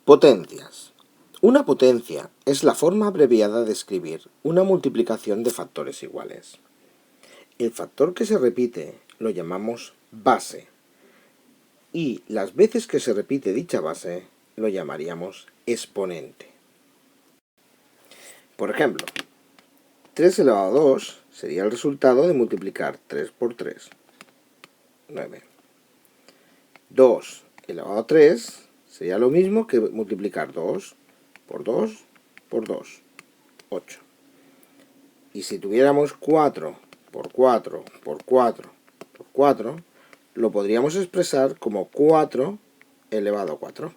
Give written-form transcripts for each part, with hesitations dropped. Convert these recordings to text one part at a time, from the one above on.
Potencias. Una potencia es la forma abreviada de escribir una multiplicación de factores iguales. El factor que se repite lo llamamos base y las veces que se repite dicha base lo llamaríamos exponente. Por ejemplo, 3 elevado a 2 sería el resultado de multiplicar 3 por 3, 9. 2 elevado a 3 sería lo mismo que multiplicar 2 por 2 por 2, 8. Y si tuviéramos 4 por 4 por 4 por 4, lo podríamos expresar como 4 elevado a 4.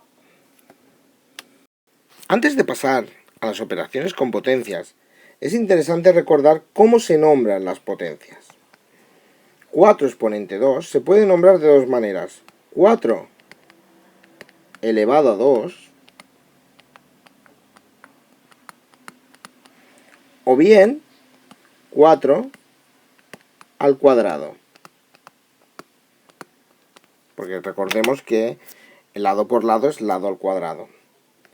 Antes de pasar a las operaciones con potencias, es interesante recordar cómo se nombran las potencias. 4 exponente 2 se puede nombrar de dos maneras. 4 elevado a 2, o bien 4 al cuadrado. Porque recordemos que el lado por lado es lado al cuadrado.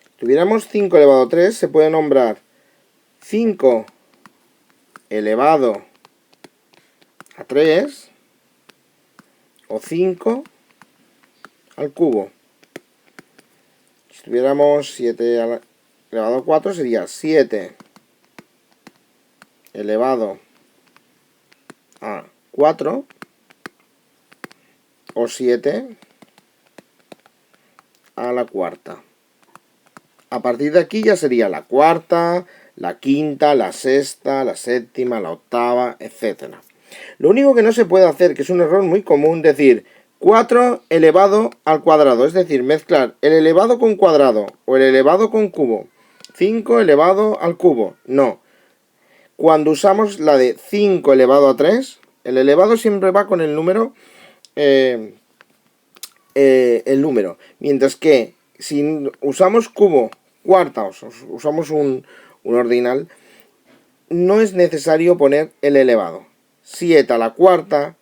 Si tuviéramos 5 elevado a 3, se puede nombrar 5 elevado a 3 o 5 al cubo. Si tuviéramos 7 elevado a 4 sería 7 elevado a 4 o 7 a la cuarta. A partir de aquí ya sería la cuarta, la quinta, la sexta, la séptima, la octava, etc. Lo único que no se puede hacer, que es un error muy común, decir 4 elevado al cuadrado, es decir, mezclar el elevado con cuadrado o el elevado con cubo. 5 elevado al cubo, no. Cuando usamos la de 5 elevado a 3, el elevado siempre va con el número, mientras que si usamos cubo, cuarta, o usamos un ordinal, no es necesario poner el elevado. 7 a la cuarta,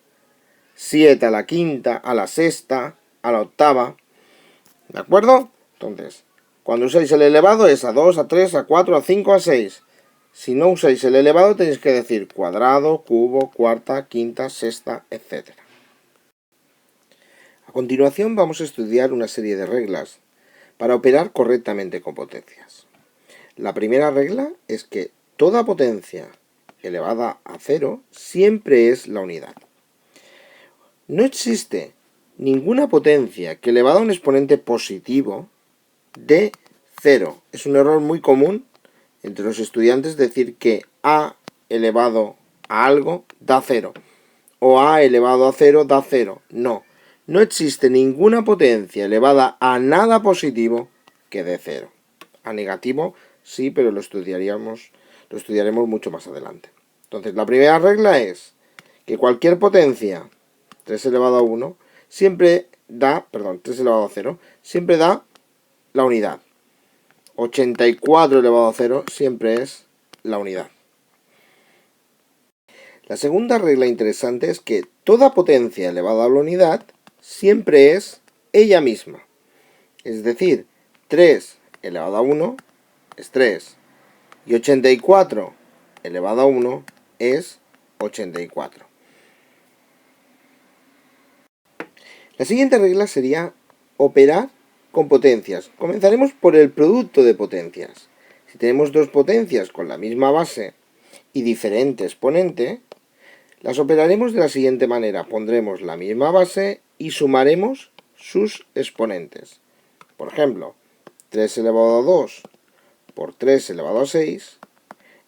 7 a la quinta, a la sexta, a la octava. ¿De acuerdo? Entonces, cuando usáis el elevado es a 2, a 3, a 4, a 5, a 6. Si no usáis el elevado tenéis que decir cuadrado, cubo, cuarta, quinta, sexta, etc. A continuación vamos a estudiar una serie de reglas para operar correctamente con potencias. La primera regla es que toda potencia elevada a 0 siempre es la unidad. No existe ninguna potencia que elevada a un exponente positivo dé 0. Es un error muy común entre los estudiantes decir que a elevado a algo da 0 o a elevado a 0 da 0. No, no existe ninguna potencia elevada a nada positivo que dé 0. A negativo sí, pero lo estudiaremos mucho más adelante. Entonces, la primera regla es que cualquier potencia 3 elevado a 1 siempre da, 3 elevado a 0, siempre da la unidad. 84 elevado a 0 siempre es la unidad. La segunda regla interesante es que toda potencia elevada a la unidad siempre es ella misma. Es decir, 3 elevado a 1 es 3 y 84 elevado a 1 es 84. La siguiente regla sería operar con potencias. Comenzaremos por el producto de potencias. Si tenemos dos potencias con la misma base y diferente exponente, las operaremos de la siguiente manera. Pondremos la misma base y sumaremos sus exponentes. Por ejemplo, 3 elevado a 2 por 3 elevado a 6,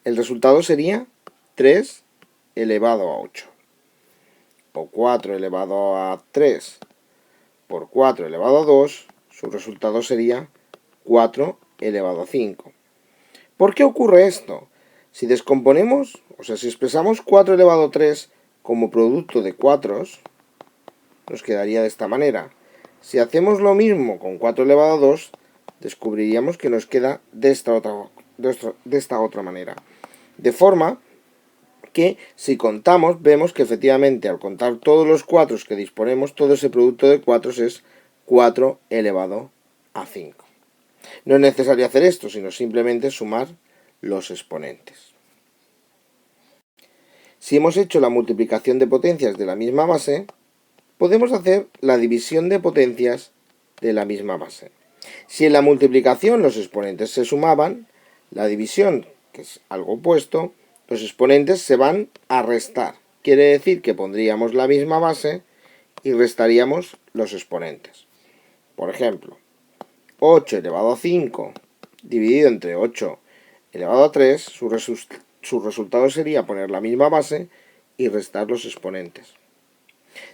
el resultado sería 3 elevado a 8. O 4 elevado a 3 por 4 elevado a 2, su resultado sería 4 elevado a 5. ¿Por qué ocurre esto? Si descomponemos, si expresamos 4 elevado a 3 como producto de cuatros, nos quedaría de esta manera. Si hacemos lo mismo con 4 elevado a 2, descubriríamos que nos queda de esta otra manera. De forma que si contamos, vemos que efectivamente al contar todos los cuatros que disponemos, todo ese producto de cuatros es 4 elevado a 5. No es necesario hacer esto, sino simplemente sumar los exponentes. Si hemos hecho la multiplicación de potencias de la misma base, podemos hacer la división de potencias de la misma base. Si en la multiplicación los exponentes se sumaban, la división, que es algo opuesto, los exponentes se van a restar. Quiere decir que pondríamos la misma base y restaríamos los exponentes. Por ejemplo, 8 elevado a 5 dividido entre 8 elevado a 3, su resultado sería poner la misma base y restar los exponentes.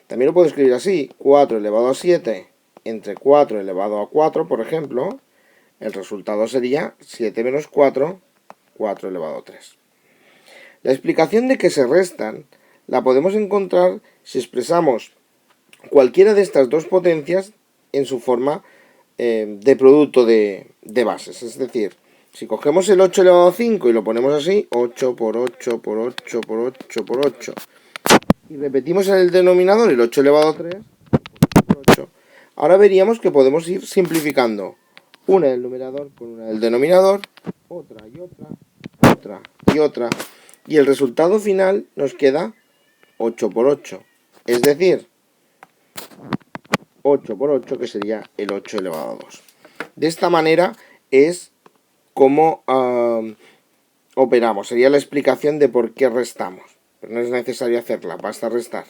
También lo puedo escribir así: 4 elevado a 7 entre 4 elevado a 4, por ejemplo, el resultado sería 7 menos 4, 4 elevado a 3. La explicación de que se restan la podemos encontrar si expresamos cualquiera de estas dos potencias en su forma de producto de bases. Es decir, si cogemos el 8 elevado a 5 y lo ponemos así, 8 por 8 por 8 por 8 por 8, y repetimos en el denominador el 8 elevado a 3 por 8, ahora veríamos que podemos ir simplificando una del numerador con una del denominador, otra y otra, otra y otra, y el resultado final nos queda 8 por 8, es decir, 8 por 8, que sería el 8 elevado a 2. De esta manera es como operamos. Sería la explicación de por qué restamos. Pero no es necesario hacerla, basta restar.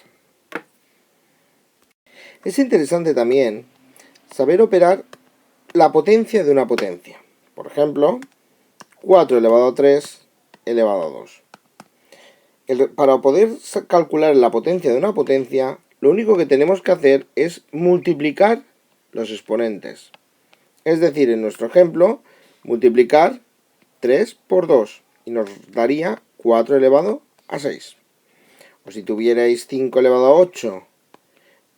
Es interesante también saber operar la potencia de una potencia. Por ejemplo, 4 elevado a 3 elevado a 2. Para poder calcular la potencia de una potencia, lo único que tenemos que hacer es multiplicar los exponentes. Es decir, en nuestro ejemplo, multiplicar 3 por 2 y nos daría 4 elevado a 6. O si tuvierais 5 elevado a 8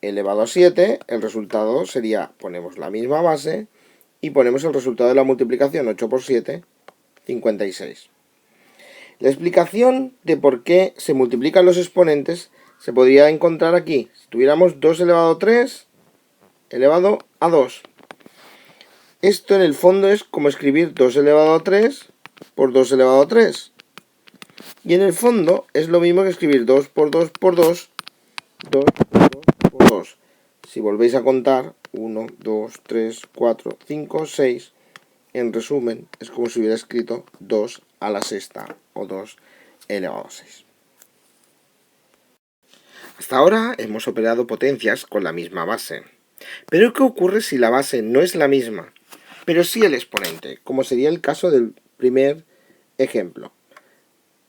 elevado a 7, el resultado sería, ponemos la misma base y ponemos el resultado de la multiplicación, 8 por 7, 56. La explicación de por qué se multiplican los exponentes se podría encontrar aquí. Si tuviéramos 2 elevado a 3 elevado a 2. Esto en el fondo es como escribir 2 elevado a 3 por 2 elevado a 3. Y en el fondo es lo mismo que escribir 2 por 2 por 2, 2 por 2 por 2. Si volvéis a contar, 1, 2, 3, 4, 5, 6. En resumen, es como si hubiera escrito 2 a la sexta o 2 elevado a 6. Hasta ahora hemos operado potencias con la misma base. Pero ¿qué ocurre si la base no es la misma, pero sí el exponente? Como sería el caso del primer ejemplo.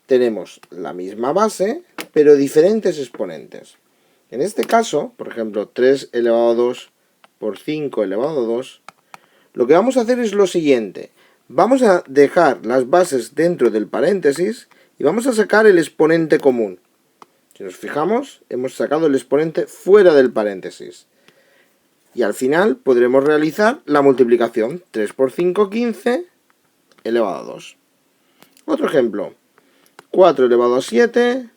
Tenemos la misma base, pero diferentes exponentes. En este caso, por ejemplo, 3 elevado a 2 por 5 elevado a 2, lo que vamos a hacer es lo siguiente. Vamos a dejar las bases dentro del paréntesis y vamos a sacar el exponente común. Si nos fijamos, hemos sacado el exponente fuera del paréntesis. Y al final podremos realizar la multiplicación. 3 por 5, 15 elevado a 2. Otro ejemplo. 4 elevado a 7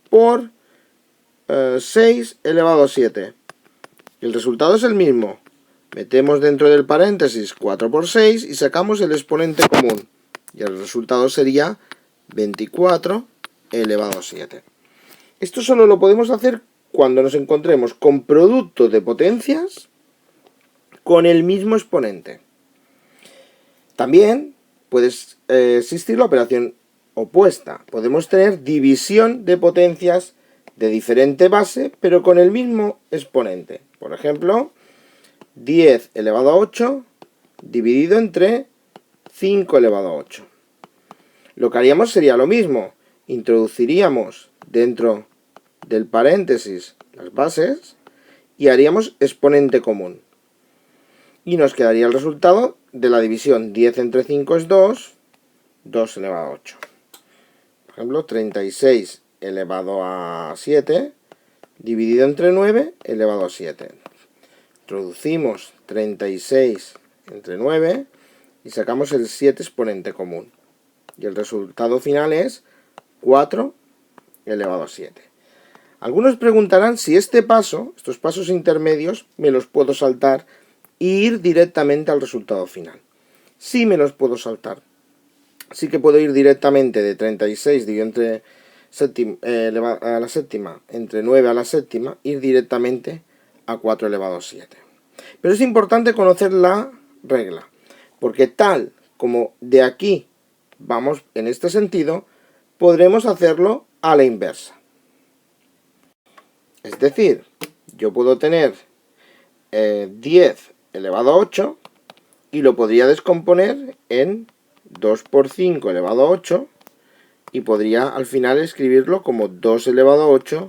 por 6 elevado a 7. El resultado es el mismo. Metemos dentro del paréntesis 4 por 6 y sacamos el exponente común. Y el resultado sería 24 elevado a 7. Esto solo lo podemos hacer cuando nos encontremos con producto de potencias con el mismo exponente. También puede existir la operación opuesta. Podemos tener división de potencias de diferente base, pero con el mismo exponente. Por ejemplo, 10 elevado a 8 dividido entre 5 elevado a 8. Lo que haríamos sería lo mismo. Introduciríamos dentro del paréntesis las bases y haríamos exponente común. Y nos quedaría el resultado de la división. 10 entre 5 es 2, 2 elevado a 8. Por ejemplo, 36 elevado a 7 dividido entre 9 elevado a 7. Introducimos 36 entre 9 y sacamos el 7 exponente común. Y el resultado final es 4 elevado a 7. Algunos preguntarán si estos pasos intermedios, me los puedo saltar e ir directamente al resultado final. sí me los puedo saltar. Sí que puedo ir directamente de 36 dividido entre a la séptima, entre 9 a la séptima, ir directamente a 4 elevado a 7. Pero es importante conocer la regla, porque tal como de aquí vamos en este sentido, podremos hacerlo a la inversa. Es decir, yo puedo tener 10 elevado a 8 y lo podría descomponer en 2 por 5 elevado a 8 y podría al final escribirlo como 2 elevado a 8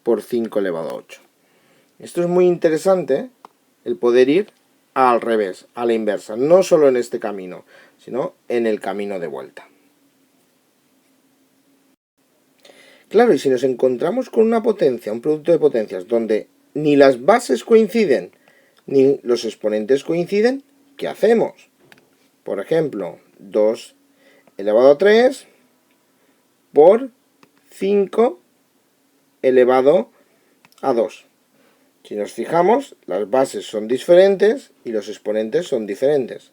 por 5 elevado a 8. Esto es muy interesante, el poder ir al revés, a la inversa, no solo en este camino, sino en el camino de vuelta. Claro, y si nos encontramos con una potencia, un producto de potencias, donde ni las bases coinciden, ni los exponentes coinciden, ¿qué hacemos? Por ejemplo, 2 elevado a 3 por 5 elevado a 2. Si nos fijamos, las bases son diferentes y los exponentes son diferentes.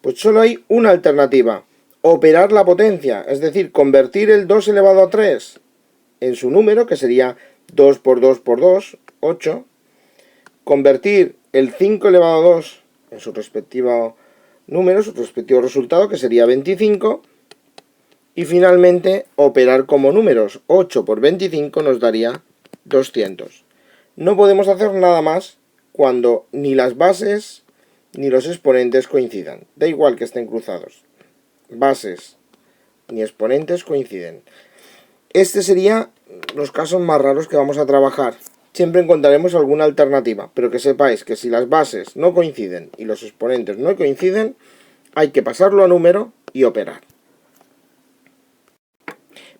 Pues solo hay una alternativa, operar la potencia, es decir, convertir el 2 elevado a 3 en su número, que sería 2 por 2 por 2, 8, convertir el 5 elevado a 2 en su respectivo número, su respectivo resultado, que sería 25, y finalmente operar como números. 8 por 25 nos daría 200. No podemos hacer nada más cuando ni las bases ni los exponentes coincidan. Da igual que estén cruzados. Bases ni exponentes coinciden. Este sería los casos más raros que vamos a trabajar. Siempre encontraremos alguna alternativa, pero que sepáis que si las bases no coinciden y los exponentes no coinciden, hay que pasarlo a número y operar.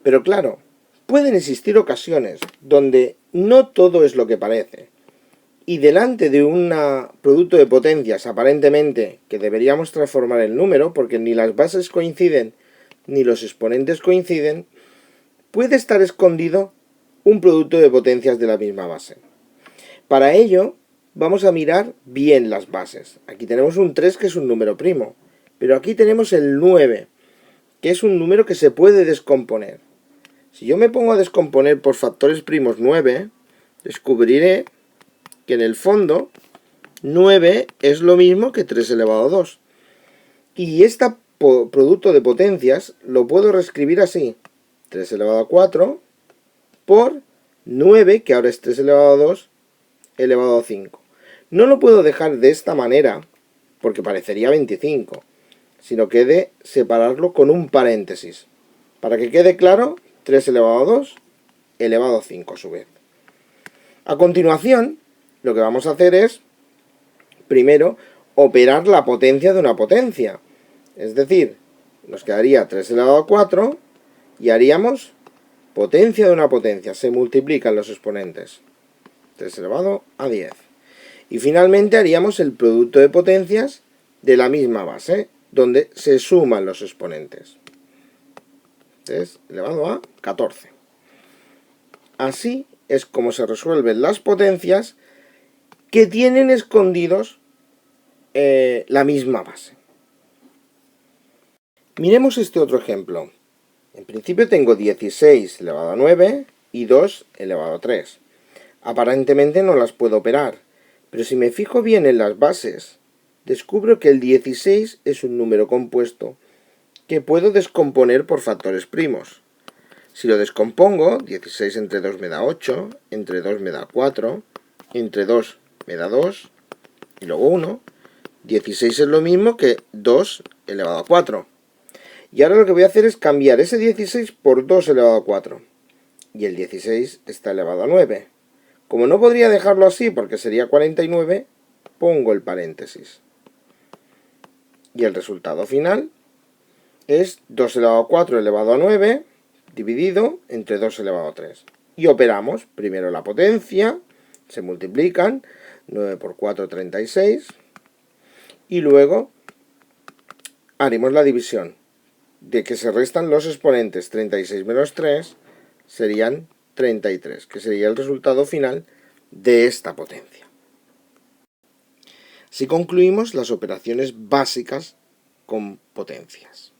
Pero claro, pueden existir ocasiones donde no todo es lo que parece. Y delante de un producto de potencias aparentemente que deberíamos transformar en número, porque ni las bases coinciden ni los exponentes coinciden, puede estar escondido un producto de potencias de la misma base. Para ello, vamos a mirar bien las bases. Aquí tenemos un 3 que es un número primo, pero aquí tenemos el 9, que es un número que se puede descomponer. Si yo me pongo a descomponer por factores primos 9, descubriré que en el fondo 9 es lo mismo que 3 elevado a 2. Y este producto de potencias lo puedo reescribir así. 3 elevado a 4 por 9, que ahora es 3 elevado a 2, elevado a 5. No lo puedo dejar de esta manera, porque parecería 25, sino que he de separarlo con un paréntesis. Para que quede claro, 3 elevado a 2, elevado a 5 a su vez. A continuación, lo que vamos a hacer es, primero, operar la potencia de una potencia. Es decir, nos quedaría 3 elevado a 4 y haríamos potencia de una potencia. Se multiplican los exponentes. 3 elevado a 10. Y finalmente haríamos el producto de potencias de la misma base, donde se suman los exponentes. 3 elevado a 14. Así es como se resuelven las potencias que tienen escondidos la misma base. Miremos este otro ejemplo. En principio tengo 16 elevado a 9 y 2 elevado a 3. Aparentemente no las puedo operar, pero si me fijo bien en las bases, descubro que el 16 es un número compuesto que puedo descomponer por factores primos. Si lo descompongo, 16 entre 2 me da 8, entre 2 me da 4, entre 2 me da 2, y luego 1. 16 es lo mismo que 2 elevado a 4. Y ahora lo que voy a hacer es cambiar ese 16 por 2 elevado a 4. Y el 16 está elevado a 9. Como no podría dejarlo así porque sería 49, pongo el paréntesis. Y el resultado final es 2 elevado a 4 elevado a 9 dividido entre 2 elevado a 3. Y operamos primero la potencia, se multiplican, 9 por 4, 36, y luego haremos la división, de que se restan los exponentes. 36 menos 3 serían 33, que sería el resultado final de esta potencia. Así concluimos las operaciones básicas con potencias.